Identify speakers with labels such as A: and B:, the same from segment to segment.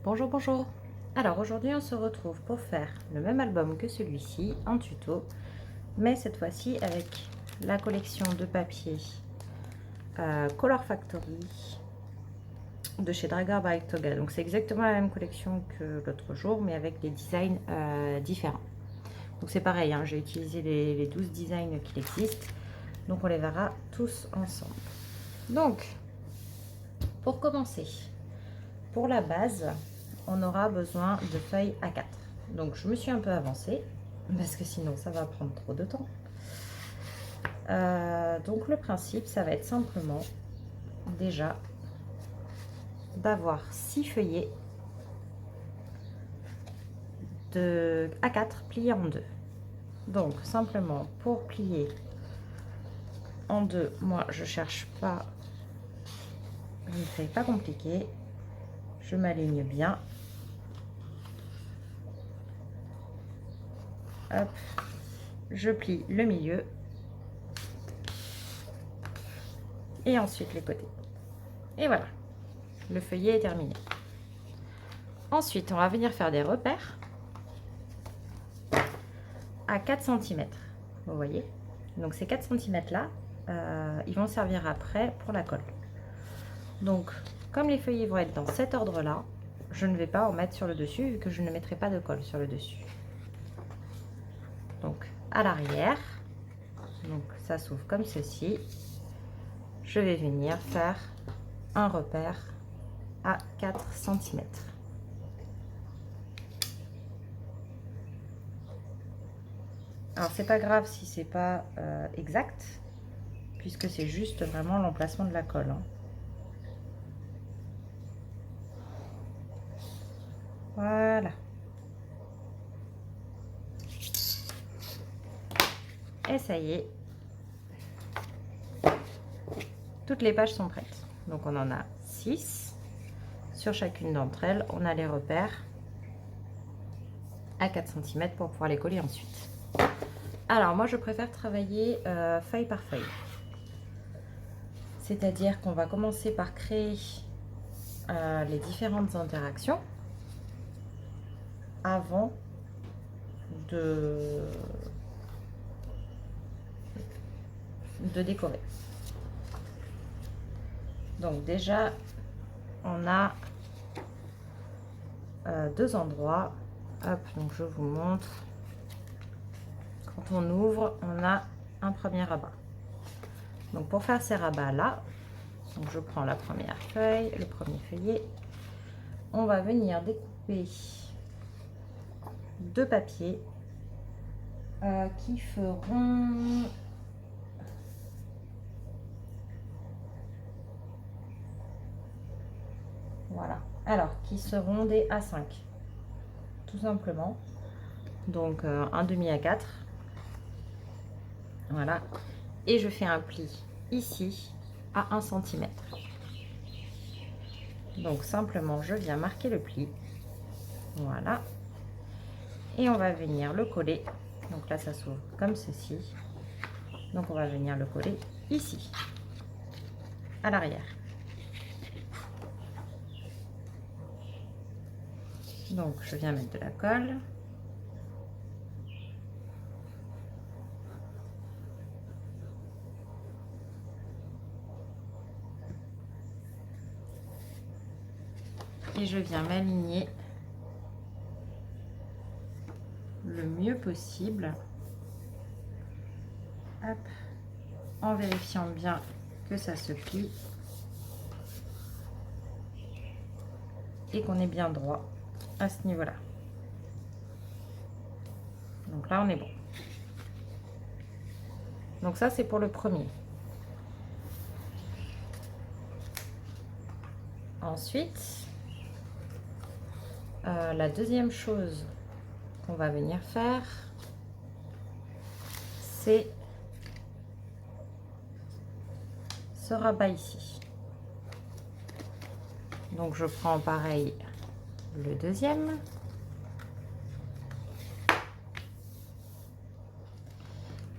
A: Bonjour, bonjour. Alors aujourd'hui on se retrouve pour faire le même album que celui-ci en tuto, mais cette fois-ci avec la collection de papier Color Factory de chez Dragar by Toga. Donc c'est exactement la même collection que l'autre jour, mais avec des designs différents. Donc c'est pareil, hein, j'ai utilisé les 12 designs qui existent, donc on les verra tous ensemble. Donc pour commencer, pour la base, on aura besoin de feuilles A4. Donc je me suis un peu avancée parce que sinon ça va prendre trop de temps. Donc le principe, ça va être simplement déjà d'avoir 6 feuillets de A4 pliés en deux. Donc simplement pour plier en deux, moi je cherche pas une feuille pas compliquée, je m'aligne bien. Hop, je plie le milieu et ensuite les côtés. Et voilà, le feuillet est terminé. Ensuite, on va venir faire des repères à 4 cm. Vous voyez? Donc ces 4 cm là, ils vont servir après pour la colle. Donc, comme les feuillets vont être dans cet ordre-là, je ne vais pas en mettre sur le dessus vu que je ne mettrai pas de colle sur le dessus. Donc, à l'arrière, donc ça s'ouvre comme ceci. Je vais venir faire un repère à 4 cm. Alors c'est pas grave si c'est pas exact, puisque c'est juste vraiment l'emplacement de la colle, hein. Voilà. Et ça y est, toutes les pages sont prêtes. Donc on en a 6. Sur chacune d'entre elles, on a les repères à 4 cm pour pouvoir les coller ensuite. Alors moi je préfère travailler feuille par feuille. C'est-à-dire qu'on va commencer par créer les différentes interactions avant de décorer. Donc déjà on a deux endroits. Hop, donc je vous montre. Quand on ouvre, on a un premier rabat. Donc pour faire ces rabats là, donc je prends la première feuille, le premier feuillet, on va venir découper deux papiers qui feront voilà, alors qui seront des A5 tout simplement. Donc un demi A4, voilà, et je fais un pli ici à 1 cm. Donc simplement je viens marquer le pli, voilà, et on va venir le coller. Donc là ça s'ouvre comme ceci, donc on va venir le coller ici à l'arrière. Donc je viens mettre de la colle. Et je viens m'aligner le mieux possible. Hop, en vérifiant bien que ça se plie et qu'on est bien droit à ce niveau-là. Donc là, on est bon. Donc ça, c'est pour le premier. Ensuite, la deuxième chose qu'on va venir faire, c'est ce rabat ici. Donc je prends pareil le deuxième.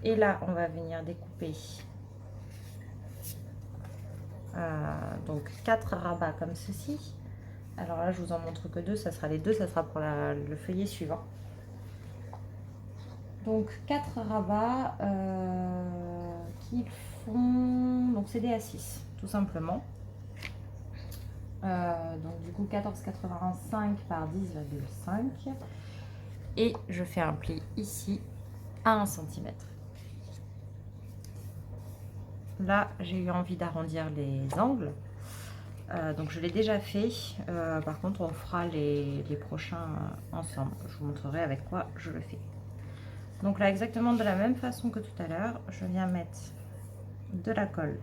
A: Et là, on va venir découper donc 4 rabats comme ceci. Alors là, je vous en montre que deux, ça sera les deux, ça sera pour le feuillet suivant. Donc 4 rabats qui font, donc c'est des A6 tout simplement. Donc du coup 14,85 par 10,5 et je fais un pli ici à 1 cm. Là j'ai eu envie d'arrondir les angles, donc je l'ai déjà fait. Par contre on fera les prochains ensemble, je vous montrerai avec quoi je le fais. Donc là exactement de la même façon que tout à l'heure, je viens mettre de la colle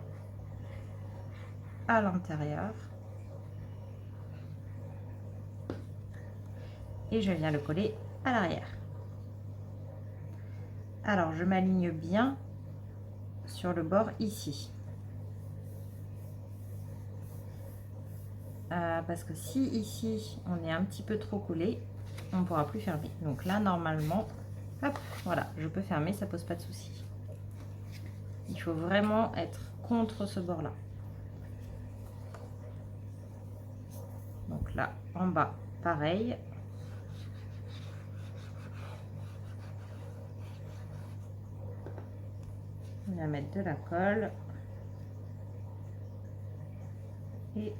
A: à l'intérieur et je viens le coller à l'arrière. Alors je m'aligne bien sur le bord ici, parce que si ici on est un petit peu trop collé, on ne pourra plus fermer. Donc là normalement, hop, voilà, je peux fermer, ça pose pas de souci. Il faut vraiment être contre ce bord là. Donc là en bas pareil. On va mettre de la colle et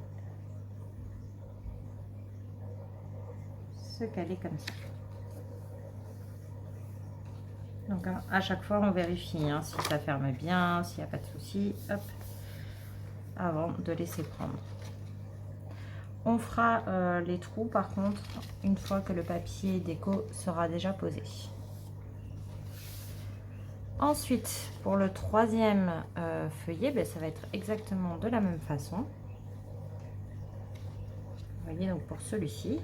A: se caler comme ça. Donc à chaque fois on vérifie si ça ferme bien, s'il n'y a pas de souci, hop, avant de laisser prendre. On fera les trous par contre une fois que le papier déco sera déjà posé. Ensuite, pour le troisième feuillet, ça va être exactement de la même façon. Vous voyez, donc pour celui-ci.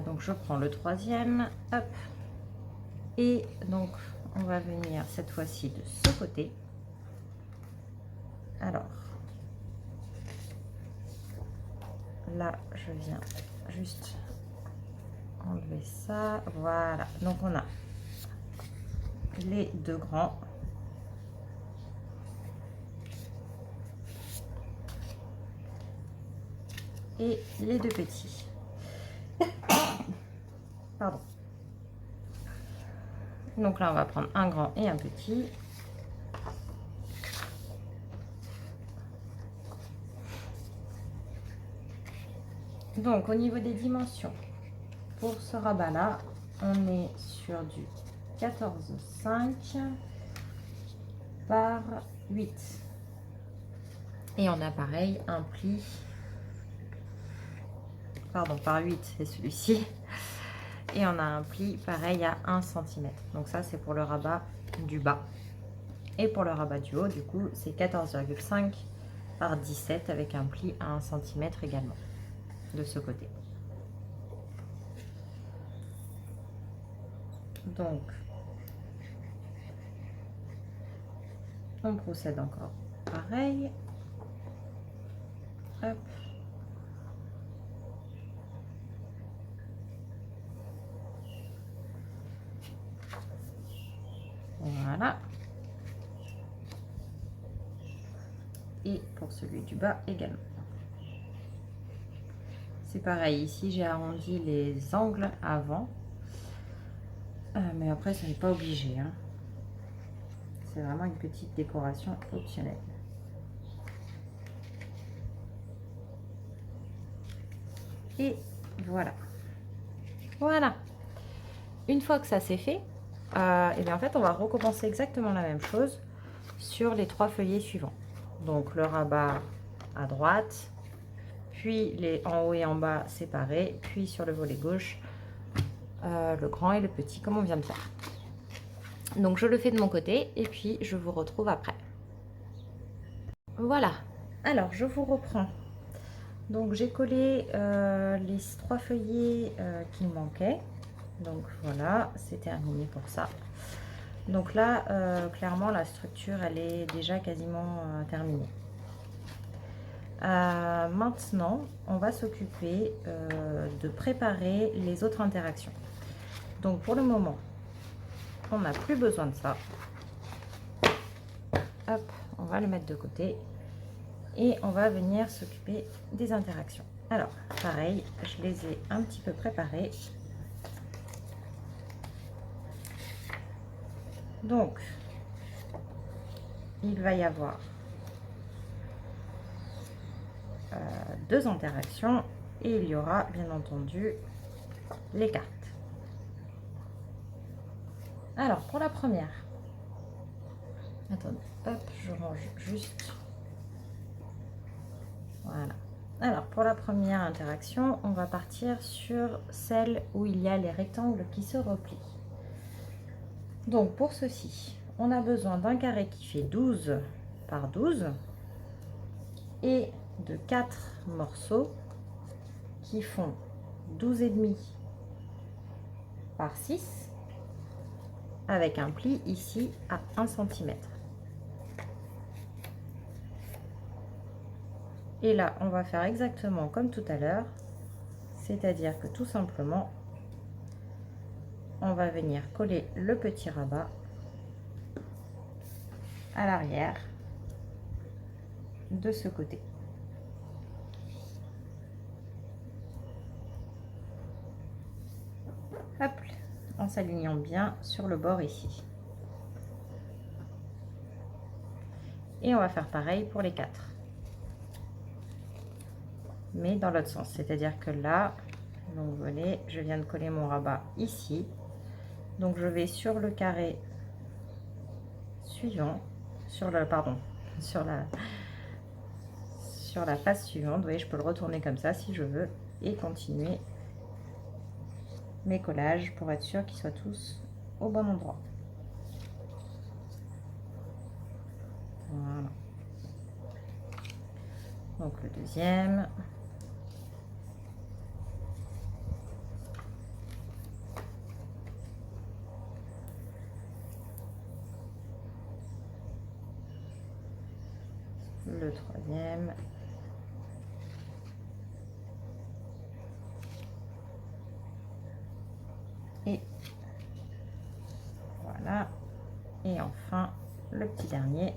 A: Donc je prends le troisième, hop, et donc on va venir cette fois-ci de ce côté. Alors, là, je viens juste enlever ça, voilà. Donc on a les deux grands. Et les deux petits. Pardon. Donc là, on va prendre un grand et un petit. Donc, au niveau des dimensions, pour ce rabat-là, on est sur du 14,5 par 8. Et on a pareil un pli, pardon, par 8, c'est celui-ci. Et on a un pli pareil à 1 cm. Donc ça, c'est pour le rabat du bas. Et pour le rabat du haut, du coup, c'est 14,5 par 17 avec un pli à 1 cm également, de ce côté. Donc, on procède encore pareil. Hop. Voilà. Et pour celui du bas également. C'est pareil, ici j'ai arrondi les angles avant. Mais après, ce n'est pas obligé. C'est vraiment une petite décoration optionnelle. Et voilà. Voilà. Une fois que ça c'est fait, et bien en fait, on va recommencer exactement la même chose sur les 3 feuillets suivants. Donc le rabat à droite, puis les en haut et en bas séparés, puis sur le volet gauche, le grand et le petit comme on vient de faire. Donc je le fais de mon côté et puis je vous retrouve après. Voilà, alors je vous reprends. Donc j'ai collé les 3 feuillets qui me manquaient. Donc voilà, c'est terminé pour ça. Donc là, clairement, la structure, elle est déjà quasiment terminée. Maintenant, on va s'occuper de préparer les autres interactions. Donc pour le moment, on n'a plus besoin de ça. Hop, on va le mettre de côté et on va venir s'occuper des interactions. Alors, pareil, je les ai un petit peu préparés. Donc, il va y avoir deux interactions et il y aura bien entendu les cartes. Alors, pour la première, attendez, hop, je range juste. Voilà. Alors, pour la première interaction, on va partir sur celle où il y a les rectangles qui se replient. Donc, pour ceci, on a besoin d'un carré qui fait 12 par 12 et de 4 morceaux qui font 12,5 par 6 avec un pli ici à 1 cm. Et là, on va faire exactement comme tout à l'heure, c'est-à-dire que tout simplement, on va venir coller le petit rabat à l'arrière de ce côté. Hop, en s'alignant bien sur le bord ici. Et on va faire pareil pour les 4. Mais dans l'autre sens, c'est-à-dire que là, donc vous voyez, je viens de coller mon rabat ici. Donc je vais sur le carré suivant, sur la face suivante. Vous voyez, je peux le retourner comme ça si je veux et continuer mes collages pour être sûr qu'ils soient tous au bon endroit. Voilà. Donc le deuxième. Le troisième. Et voilà. Et enfin, le petit dernier.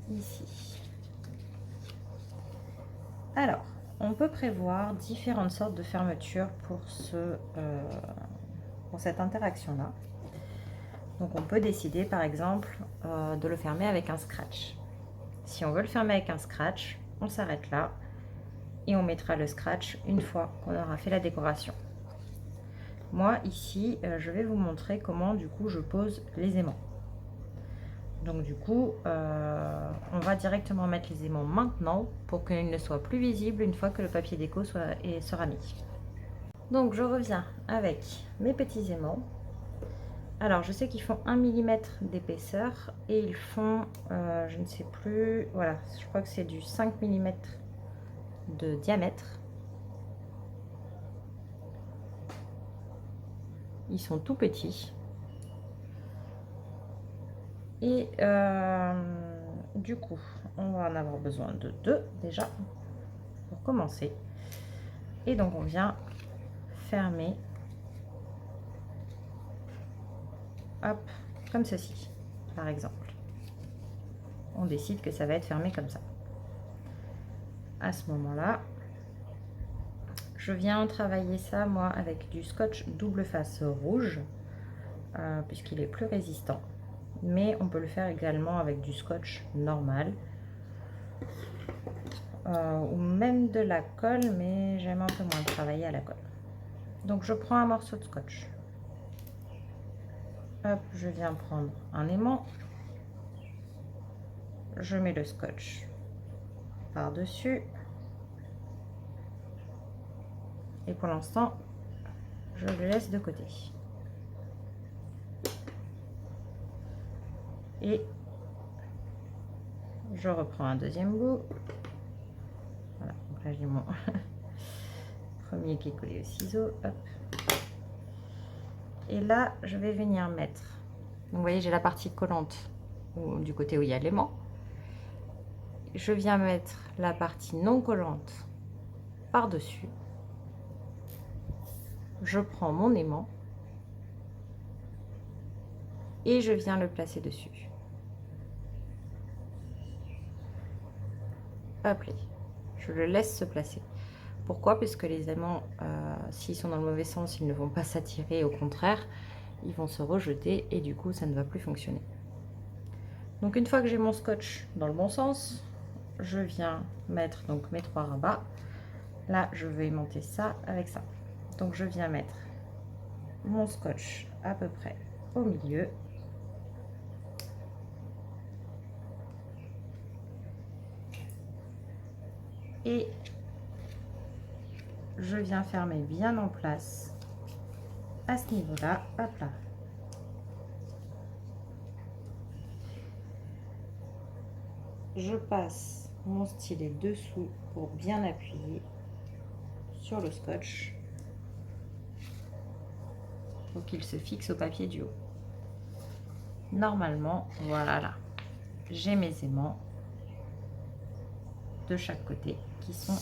A: Ici. Alors, on peut prévoir différentes sortes de fermetures pour cette interaction-là. Donc, on peut décider, par exemple, de le fermer avec un scratch. Si on veut le fermer avec un scratch, on s'arrête là et on mettra le scratch une fois qu'on aura fait la décoration. Moi, ici, je vais vous montrer comment, du coup, je pose les aimants. Donc du coup, on va directement mettre les aimants maintenant pour qu'ils ne soient plus visibles une fois que le papier déco sera mis. Donc je reviens avec mes petits aimants. Alors je sais qu'ils font 1 mm d'épaisseur et ils font, je ne sais plus, voilà, je crois que c'est du 5 mm de diamètre. Ils sont tout petits. Et du coup, on va en avoir besoin de 2 déjà pour commencer. Et donc on vient fermer, hop, comme ceci, par exemple. On décide que ça va être fermé comme ça. À ce moment-là, je viens travailler ça, moi, avec du scotch double face rouge, puisqu'il est plus résistant. Mais on peut le faire également avec du scotch normal ou même de la colle, mais j'aime un peu moins travailler à la colle. Donc je prends un morceau de scotch, hop, je viens prendre un aimant, je mets le scotch par dessus et pour l'instant je le laisse de côté. Et je reprends un deuxième bout. Voilà, donc là j'ai mon premier qui est collé au ciseau. Hop. Et là, je vais venir mettre vous voyez, j'ai la partie collante du côté où il y a l'aimant. Je viens mettre la partie non collante par-dessus. Je prends mon aimant et je viens le placer dessus. Hop là, je le laisse se placer. Pourquoi? Parce que les aimants, s'ils sont dans le mauvais sens, ils ne vont pas s'attirer, au contraire, ils vont se rejeter et du coup, ça ne va plus fonctionner. Donc une fois que j'ai mon scotch dans le bon sens, je viens mettre donc mes 3 rabats. Là, je vais aimanter ça avec ça. Donc je viens mettre mon scotch à peu près au milieu. Et je viens fermer bien en place à ce niveau-là. Hop là. Je passe mon stylet dessous pour bien appuyer sur le scotch pour qu'il se fixe au papier du haut. Normalement, voilà, j'ai mes aimants de chaque côté qui sont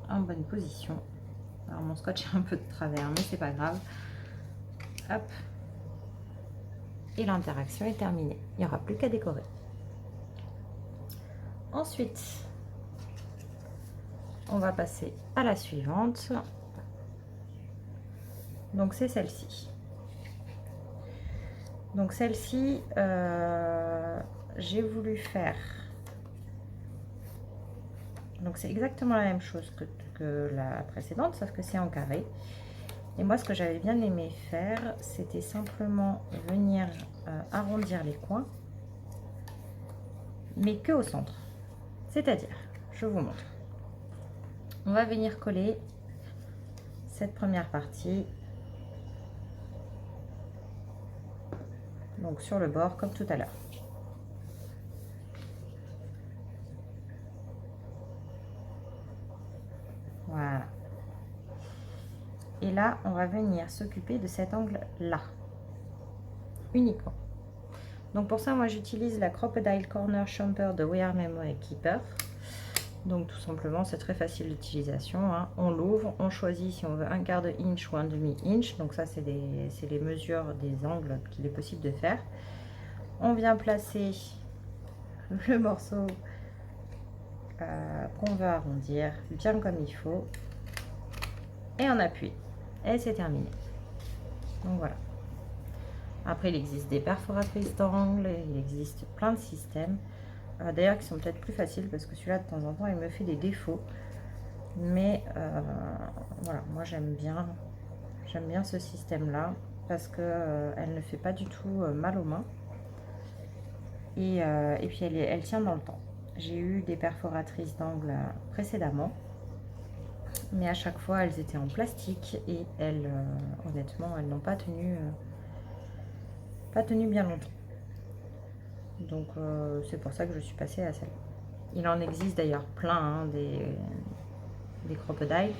A: en bonne position. Alors mon scotch est un peu de travers, mais c'est pas grave. Hop. Et l'interaction est terminée. Il n'y aura plus qu'à décorer. Ensuite, on va passer à la suivante. Donc c'est celle-ci. Donc celle-ci, j'ai voulu faire. Donc c'est exactement la même chose que la précédente, sauf que c'est en carré. Et moi, ce que j'avais bien aimé faire, c'était simplement venir arrondir les coins, mais que au centre. C'est-à-dire, je vous montre. On va venir coller cette première partie, donc sur le bord, comme tout à l'heure. Voilà. Et là, on va venir s'occuper de cet angle-là, uniquement. Donc pour ça, moi, j'utilise la Crocodile Corner Shumper de We Are Memory Keeper. Donc tout simplement, c'est très facile d'utilisation. Hein. On l'ouvre, on choisit si on veut un quart de inch ou un demi-inch. Donc ça, c'est les mesures des angles qu'il est possible de faire. On vient placer le morceau qu'on veut arrondir bien comme il faut. Et on appuie. Et c'est terminé. Donc voilà. Après, il existe des perforatrices d'angles, il existe plein de systèmes. D'ailleurs, qui sont peut-être plus faciles parce que celui-là, de temps en temps, il me fait des défauts. Mais voilà, moi j'aime bien ce système-là parce que elle ne fait pas du tout mal aux mains. Et puis elle tient dans le temps. J'ai eu des perforatrices d'angles précédemment, mais à chaque fois elles étaient en plastique et elles, honnêtement, elles n'ont pas tenu bien longtemps. Donc c'est pour ça que je suis passée à celle-là. Il en existe d'ailleurs plein, hein, des crocodiles.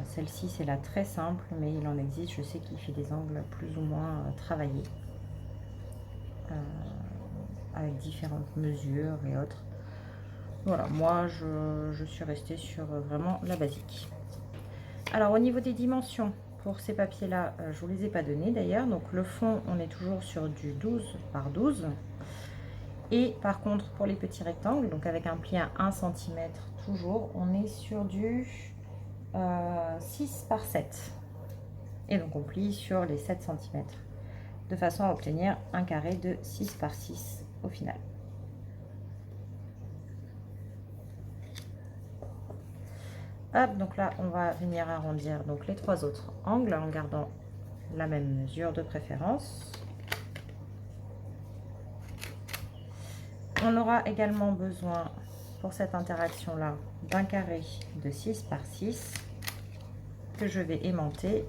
A: Celle-ci c'est la très simple, mais il en existe, je sais qu'il fait des angles plus ou moins travaillés avec différentes mesures et autres. Voilà, moi je suis restée sur vraiment la basique. Alors au niveau des dimensions, pour ces papiers là, je vous les ai pas donnés d'ailleurs. Donc le fond, on est toujours sur du 12 par 12. Et par contre pour les petits rectangles, donc avec un pli à 1 cm toujours, on est sur du 6 par 7. Et donc on plie sur les 7 cm de façon à obtenir un carré de 6 par 6 au final. Hop, donc là on va venir arrondir donc les 3 autres angles en gardant la même mesure de préférence. On aura également besoin pour cette interaction là d'un carré de 6 par 6 que je vais aimanter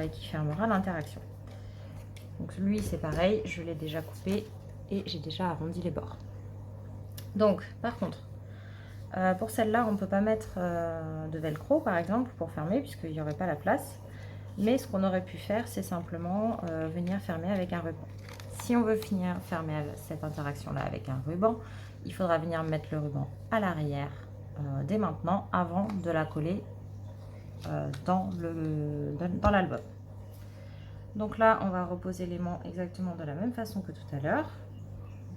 A: et qui fermera l'interaction. Donc lui c'est pareil, je l'ai déjà coupé et j'ai déjà arrondi les bords. Donc par contre, Pour celle-là, on ne peut pas mettre de velcro, par exemple, pour fermer, puisqu'il n'y aurait pas la place. Mais ce qu'on aurait pu faire, c'est simplement venir fermer avec un ruban. Si on veut finir fermer cette interaction-là avec un ruban, il faudra venir mettre le ruban à l'arrière dès maintenant, avant de la coller dans l'album. Donc là, on va reposer l'aimant exactement de la même façon que tout à l'heure.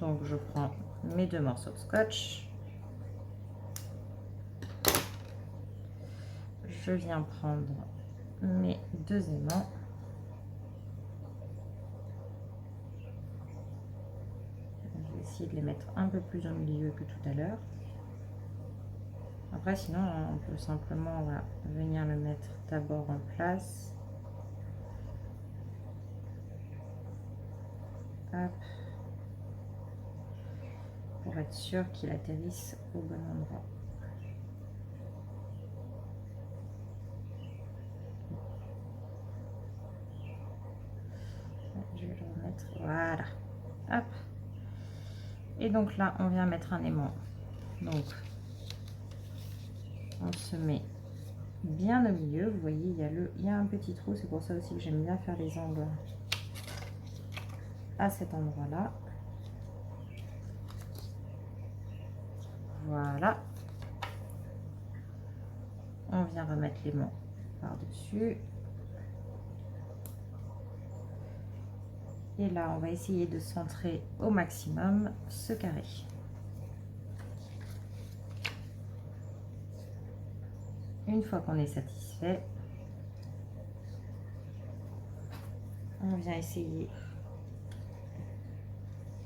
A: Donc je prends mes 2 morceaux de scotch. Je viens prendre mes 2 aimants. Je vais essayer de les mettre un peu plus au milieu que tout à l'heure. Après, sinon, on peut simplement venir le mettre d'abord en place. Hop. Pour être sûr qu'il atterrisse au bon endroit. Je vais le remettre, voilà. Hop. Et donc là, on vient mettre un aimant. Donc, on se met bien au milieu. Vous voyez, il y a un petit trou. C'est pour ça aussi que j'aime bien faire les angles à cet endroit-là. Voilà. On vient remettre l'aimant par-dessus. Et là, on va essayer de centrer au maximum ce carré. Une fois qu'on est satisfait, on vient essayer.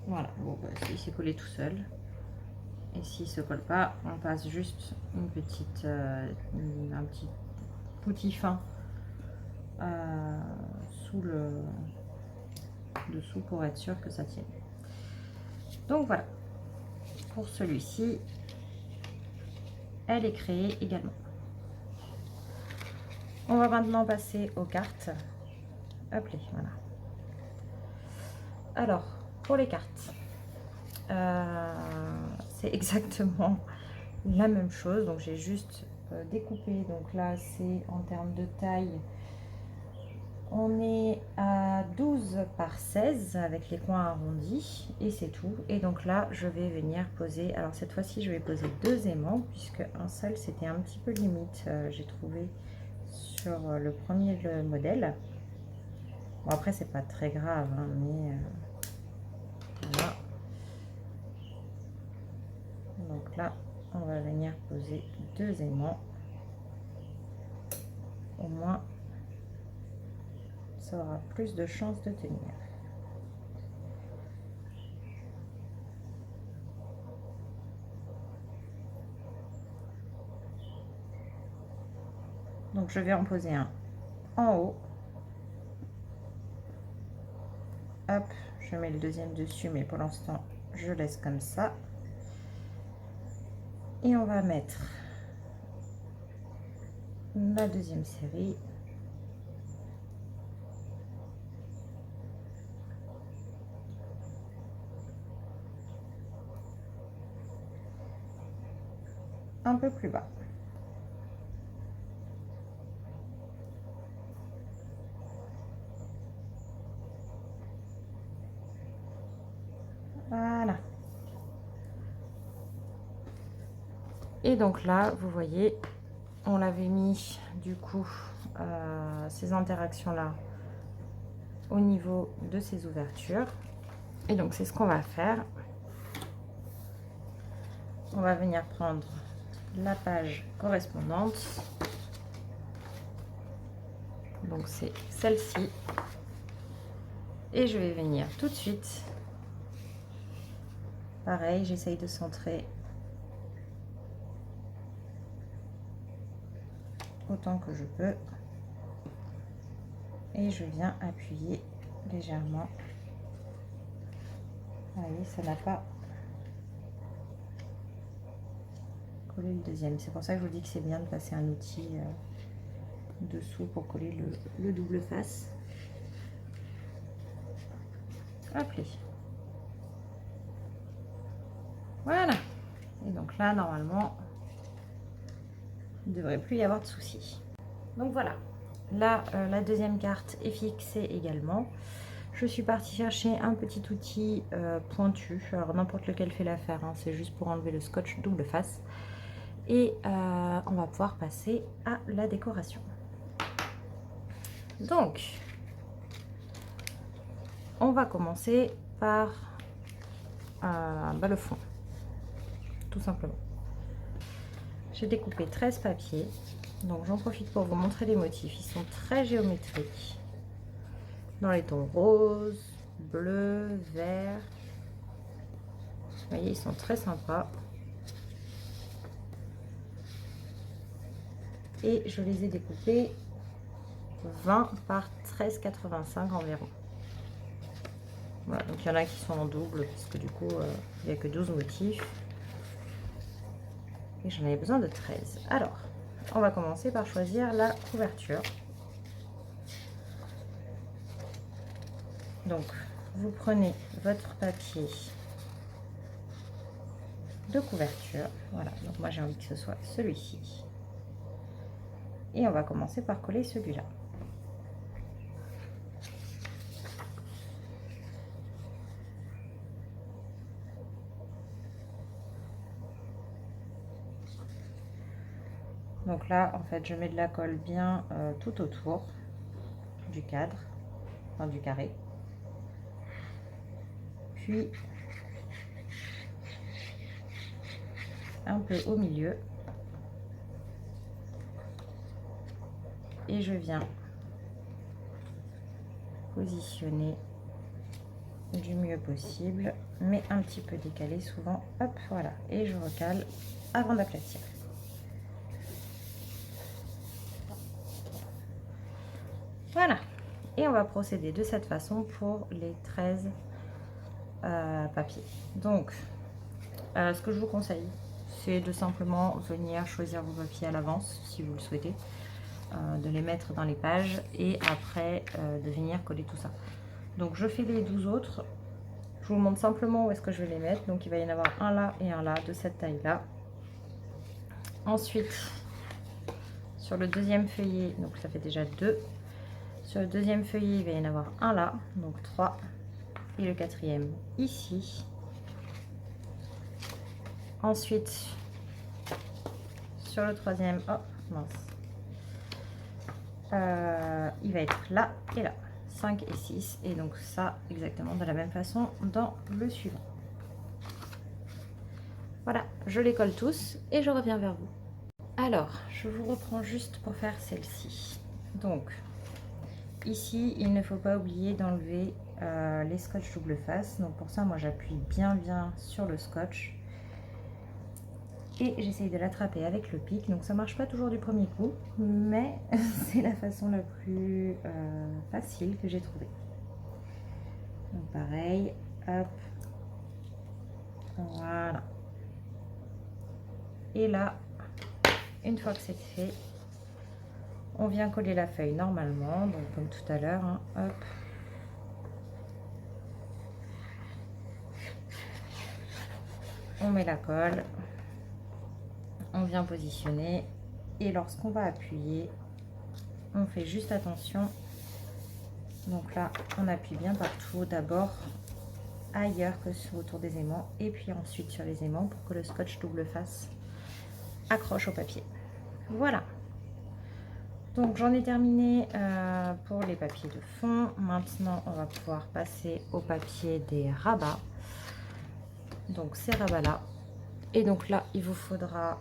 A: Voilà, bon, bah, il s'est collé tout seul. Et s'il ne se colle pas, on passe juste un petit outil fin sous le dessous pour être sûr que ça tienne. Donc voilà, pour celui-ci, elle est créée également. On va maintenant passer aux cartes. Hop là, voilà. Alors, pour les cartes, c'est exactement la même chose. Donc j'ai juste découpé. Donc là, c'est en termes de taille. On est à 12 par 16 avec les coins arrondis et c'est tout. Et donc là, je vais venir poser. Alors cette fois-ci, je vais poser 2 aimants puisque un seul, c'était un petit peu limite. J'ai trouvé sur le premier modèle. Bon, après, c'est pas très grave, hein, mais voilà. Donc là, on va venir poser 2 aimants. Au moins, ça aura plus de chances de tenir. Donc je vais en poser un en haut. Hop, je mets le deuxième dessus, mais pour l'instant, je laisse comme ça. Et on va mettre la deuxième série. Un peu plus bas. Voilà. Et donc là, vous voyez, on l'avait mis du coup ces interactions-là au niveau de ces ouvertures. Et donc c'est ce qu'on va faire. On va venir prendre la page correspondante. Donc c'est celle-ci. Et je vais venir tout de suite. Pareil, j'essaye de centrer autant que je peux. Et je viens appuyer légèrement. Vous voyez, ça n'a pas collé le deuxième. C'est pour ça que je vous dis que c'est bien de passer un outil dessous pour coller le double face. Hop là. Voilà. Et donc là, normalement, il ne devrait plus y avoir de soucis. Donc voilà, là la deuxième carte est fixée également. Je suis partie chercher un petit outil pointu, alors n'importe lequel fait l'affaire, hein, c'est juste pour enlever le scotch double face. Et on va pouvoir passer à la décoration. Donc, on va commencer par le fond, tout simplement. J'ai découpé 13 papiers, donc j'en profite pour vous montrer les motifs. Ils sont très géométriques, dans les tons rose, bleu, vert. Vous voyez, ils sont très sympas. Et je les ai découpés 20 par 13,85 environ. Voilà, donc il y en a qui sont en double, parce que du coup, il n'y a que 12 motifs. Et j'en avais besoin de 13. Alors, on va commencer par choisir la couverture. Donc, vous prenez votre papier de couverture. Voilà, donc moi j'ai envie que ce soit celui-ci. Et on va commencer par coller celui-là. Donc là, en fait, je mets de la colle bien tout autour du cadre, enfin du carré. Puis, un peu au milieu. Et je viens positionner du mieux possible, mais un petit peu décalé souvent. Hop, voilà. Et je recale avant d'aplatir. Voilà, et on va procéder de cette façon pour les 13 papiers. Donc, ce que je vous conseille, c'est de simplement venir choisir vos papiers à l'avance, si vous le souhaitez, de les mettre dans les pages et après de venir coller tout ça. Donc, je fais les 12 autres. Je vous montre simplement où est-ce que je vais les mettre. Donc, il va y en avoir un là et un là, de cette taille-là. Ensuite, sur le deuxième feuillet, donc ça fait déjà 2. Sur le deuxième feuillet, il va y en avoir un là, donc 3. Et le quatrième ici. Ensuite, sur le troisième, oh mince, il va être là et là. 5 et 6. Et donc ça, exactement de la même façon dans le suivant. Voilà, je les colle tous et je reviens vers vous. Alors, je vous reprends juste pour faire celle-ci. Donc, ici, il ne faut pas oublier d'enlever les scotch double face. Donc pour ça, moi j'appuie bien sur le scotch. Et j'essaye de l'attraper avec le pic. Donc ça marche pas toujours du premier coup, mais c'est la façon la plus facile que j'ai trouvée. Donc pareil, hop, voilà. Et là, une fois que c'est fait, on vient coller la feuille normalement, donc comme tout à l'heure, hein, hop. On met la colle, on vient positionner et lorsqu'on va appuyer, on fait juste attention. Donc là, on appuie bien partout, d'abord ailleurs que autour des aimants et puis ensuite sur les aimants pour que le scotch double face accroche au papier. Voilà. Donc j'en ai terminé pour les papiers de fond. Maintenant, on va pouvoir passer au papier des rabats. Donc ces rabats-là. Et donc là, il vous faudra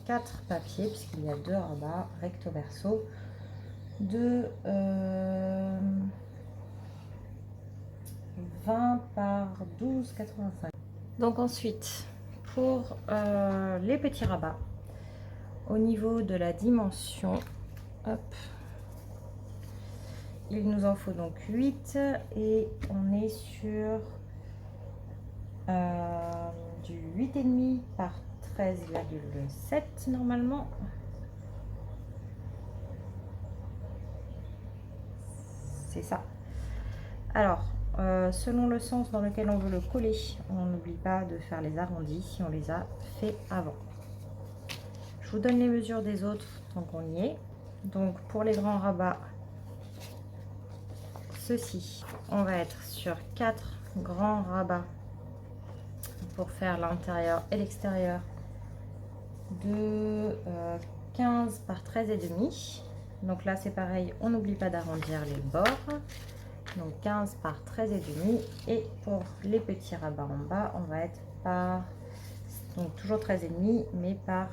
A: 4 papiers, puisqu'il y a 2 rabats recto verso, de 20 par 12,85. Donc ensuite, pour les petits rabats, au niveau de la dimension, hop, il nous en faut donc 8 et on est sur du 8,5 par 13,7 normalement. C'est ça. Alors, selon le sens dans lequel on veut le coller, on n'oublie pas de faire les arrondis si on les a fait avant. Je je vous donne les mesures des autres tant qu'on y est. Donc pour les grands rabats, ceci, on va être sur 4 grands rabats pour faire l'intérieur et l'extérieur de 15 par 13 et demi. Donc là c'est pareil, on n'oublie pas d'arrondir les bords. Donc 15 par 13 et demi. Et pour les petits rabats en bas, on va être par, donc toujours 13 et demi, mais par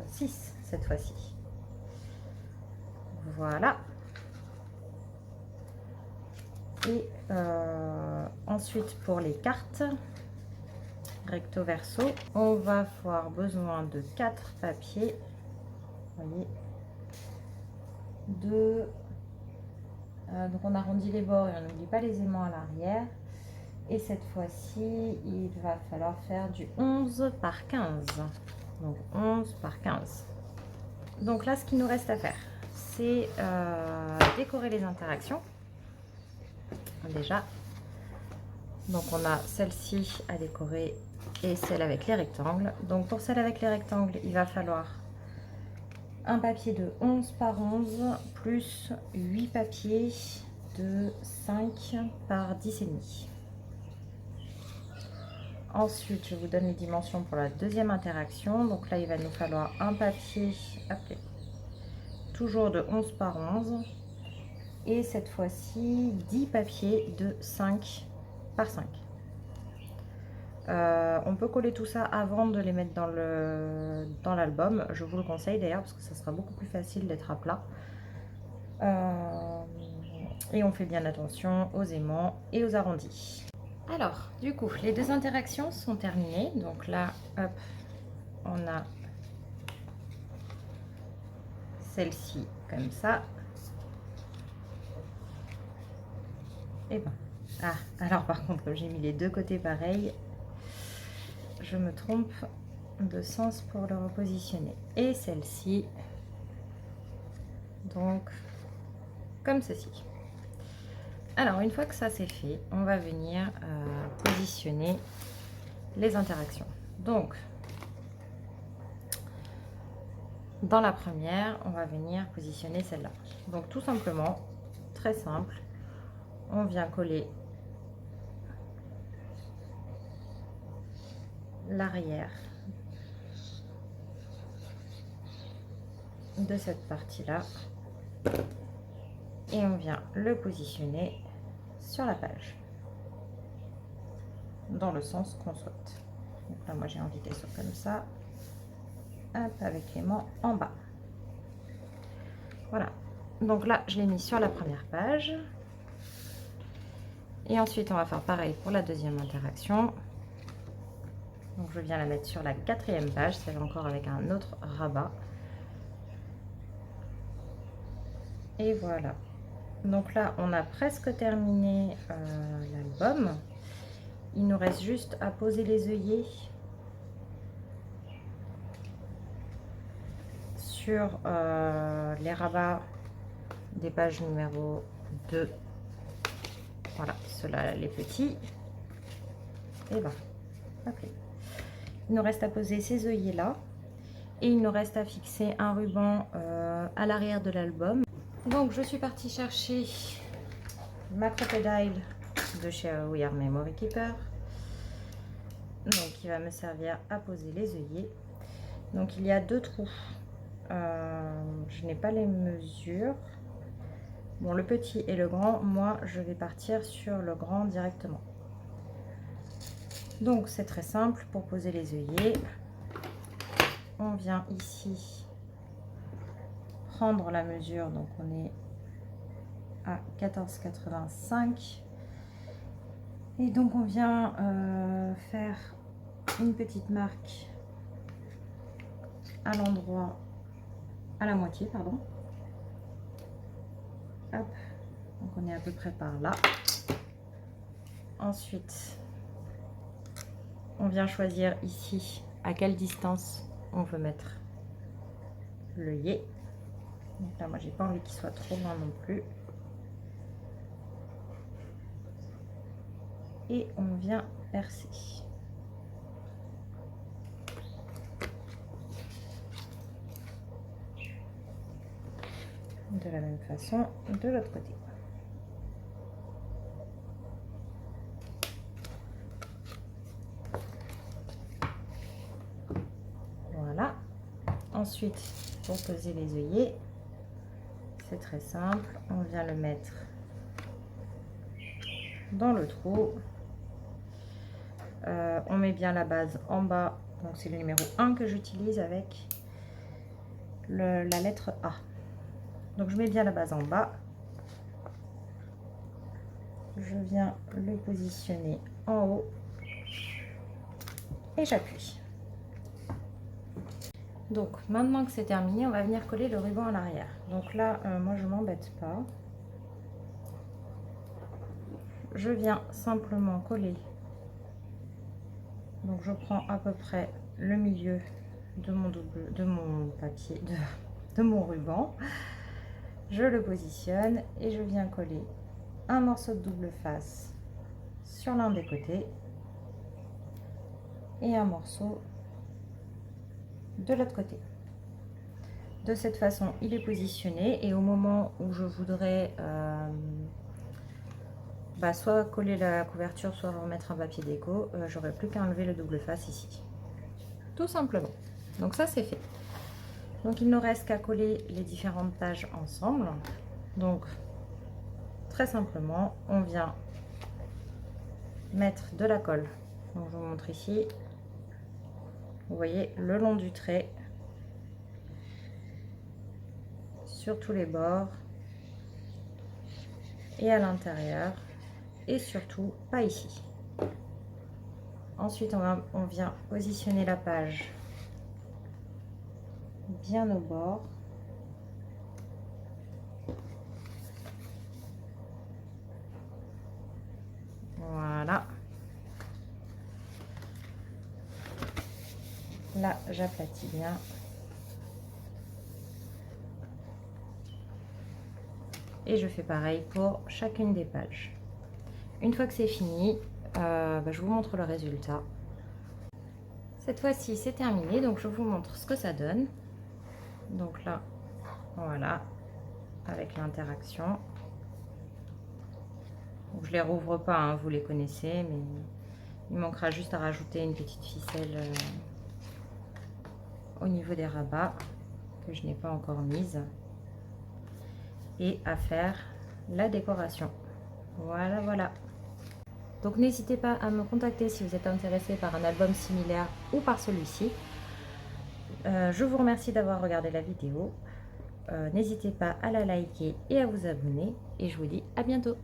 A: 6 cette fois-ci. Voilà. Et ensuite pour les cartes recto verso, on va avoir besoin de 4 papiers. Vous voyez, donc on arrondit les bords et on n'oublie pas les aimants à l'arrière. Et cette fois-ci, il va falloir faire du 11 par 15. Donc 11 par 15. Donc là, ce qu'il nous reste à faire, c'est décorer les interactions. Déjà. Donc on a celle-ci à décorer et celle avec les rectangles. Donc pour celle avec les rectangles, il va falloir un papier de 11 par 11 plus 8 papiers de 5 par 10 et demi. Ensuite, je vous donne les dimensions pour la deuxième interaction. Donc là, il va nous falloir un papier, toujours de 11 par 11. Et cette fois-ci, 10 papiers de 5 par 5. On peut coller tout ça avant de les mettre dans l'album. Je vous le conseille d'ailleurs parce que ça sera beaucoup plus facile d'être à plat. Et on fait bien attention aux aimants et aux arrondis. Alors, du coup, les deux interactions sont terminées. Donc là, hop, on a celle-ci comme ça. Et ben, ah, alors par contre, comme j'ai mis les deux côtés pareils, je me trompe de sens pour le repositionner. Et celle-ci, donc, comme ceci. Alors, une fois que ça c'est fait, on va venir positionner les interactions. Donc, dans la première, on va venir positionner celle-là. Donc, tout simplement, très simple, on vient coller l'arrière de cette partie-là et on vient le positionner sur la page dans le sens qu'on souhaite. Donc là, moi j'ai envie qu'elle soit comme ça. Hop, avec l'aimant en bas. Voilà. Donc là, je l'ai mis sur la première page. Et ensuite, on va faire pareil pour la deuxième interaction. Donc je viens la mettre sur la quatrième page, celle encore avec un autre rabat. Et voilà. Donc là, on a presque terminé l'album. Il nous reste juste à poser les œillets sur les rabats des pages numéro 2. Voilà, ceux-là, les petits. Et ben, ok. Il nous reste à poser ces œillets-là. Et il nous reste à fixer un ruban à l'arrière de l'album. Donc, je suis partie chercher ma crocodile de chez We Are Memory Keeper. Donc, il va me servir à poser les œillets. Donc, il y a 2 trous. Je n'ai pas les mesures. Bon, le petit et le grand, moi, je vais partir sur le grand directement. Donc, c'est très simple pour poser les œillets. On vient ici prendre la mesure, donc on est à 14,85 et donc on vient faire une petite marque à l'endroit, à la moitié, pardon. Hop, donc on est à peu près par là. Ensuite, on vient choisir ici à quelle distance on veut mettre l'œillet. Donc là, moi, j'ai pas envie qu'il soit trop loin non plus. Et on vient percer. De la même façon de l'autre côté. Voilà. Ensuite, pour poser les œillets, c'est très simple. On vient le mettre dans le trou. On met bien la base en bas. Donc c'est le numéro 1 que j'utilise avec la lettre A. Donc je mets bien la base en bas. Je viens le positionner en haut et j'appuie. Donc maintenant que c'est terminé, on va venir coller le ruban à l'arrière. Donc là, moi je m'embête pas. Je viens simplement coller. Donc je prends à peu près le milieu de mon papier, de mon ruban. Je le positionne et je viens coller un morceau de double face sur l'un des côtés et un morceau de l'autre côté. De cette façon, il est positionné et au moment où je voudrais soit coller la couverture, soit remettre un papier déco, j'aurai plus qu'à enlever le double face ici. Tout simplement. Donc ça, c'est fait. Donc il ne reste qu'à coller les différentes pages ensemble. Donc très simplement, on vient mettre de la colle. Donc je vous montre ici. Vous voyez le long du trait, sur tous les bords et à l'intérieur, et surtout pas ici. Ensuite, on vient positionner la page bien au bord. Voilà. Là, j'aplatis bien. Et je fais pareil pour chacune des pages. Une fois que c'est fini, je vous montre le résultat. Cette fois-ci, c'est terminé, donc je vous montre ce que ça donne. Donc là, voilà, avec l'interaction. Je les rouvre pas, hein, vous les connaissez, mais il manquera juste à rajouter une petite ficelle au niveau des rabats que je n'ai pas encore mise et à faire la décoration. Voilà, voilà. Donc n'hésitez pas à me contacter si vous êtes intéressé par un album similaire ou par celui-ci. Je vous remercie d'avoir regardé la vidéo. N'hésitez pas à la liker et à vous abonner. Et je vous dis à bientôt.